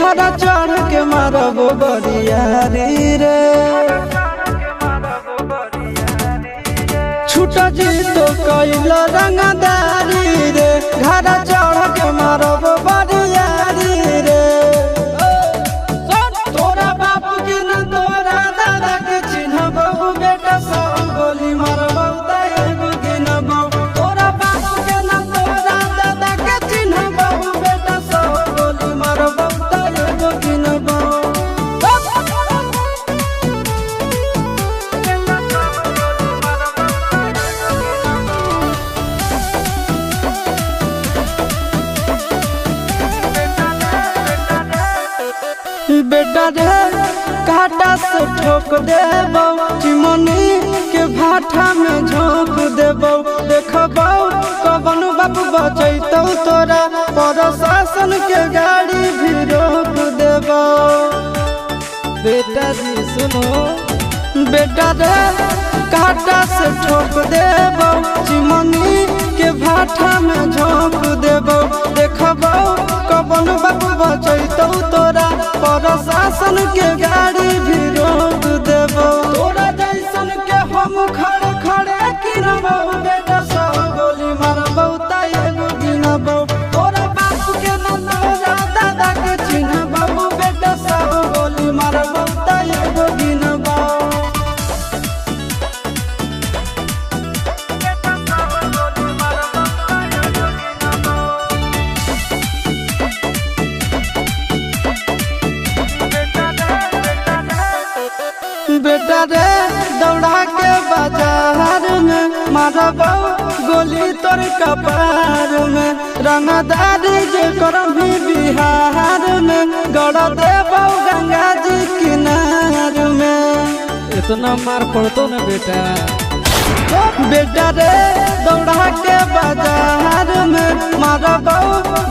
घर चढ़ के मारब बरियारी रे छूट जी तो कैल रंगदारी रे घर चढ़ के मारब बरियारी रे तोरा बाप के न तोरा दादा के चिन्हबहु बेटा सब गोली मारबहु एगो गिनबहु तोरा बाप के न तोरा दादा के चिन्हबहु बेटा सब गोली मारबहु एगो गिनबहु बेटा रे काटा से ठोक देबौ चिमनी के भाठा में झोंक देबौ देखबौ कवन बाप बचैतौ तोरा प्रशासन के गाड़ी भी रोक देबौ बेटा जी सुनो बेटा रे काटा से ठोक देबौ चिमनी के भाठा में झोंक देबौ देखबौ कवन बाप बचैतौ तोरा प्रशासन के गाड़ी भी रोक देबौ तोरा जैसन के हम खड़े खड़े गिनबौ बेटा सब गोली मारबौ एगो गिनबौ तोरा बाप के न तोरा दादा के चिन्हबौ बेटा सब गोली मारबौ एगो गिनबौ बेटा रे दौड़ा के बाजार में मारबौ गोली तोर कपार में रंगदारी जे करभी बिहार में गड़ देबौ गंगा जी किनार में इतना मार पड़तो न बेटा बेटा रे दौड़ा के बाजार में मारबौ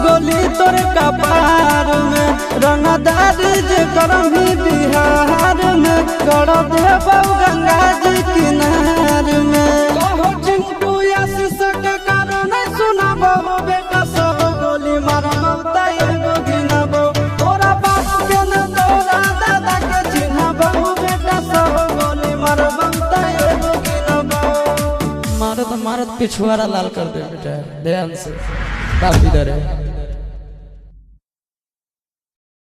गोली तोर कपार में रंगदारी जे करभी बिहार में गड़ देबौ गंगा जी किनार में कहो चिंटू आशीष के कारण सुनबौ बेटा सब गोली मारबौ एगो गिनबौ तोरा बाप के न तोरा दादा के चिन्हबौ बेटा सब गोली मारबौ एगो गिनबौ मारत मारत पिछुआरा लाल कर दे बेटा ध्यान से काफी डर है।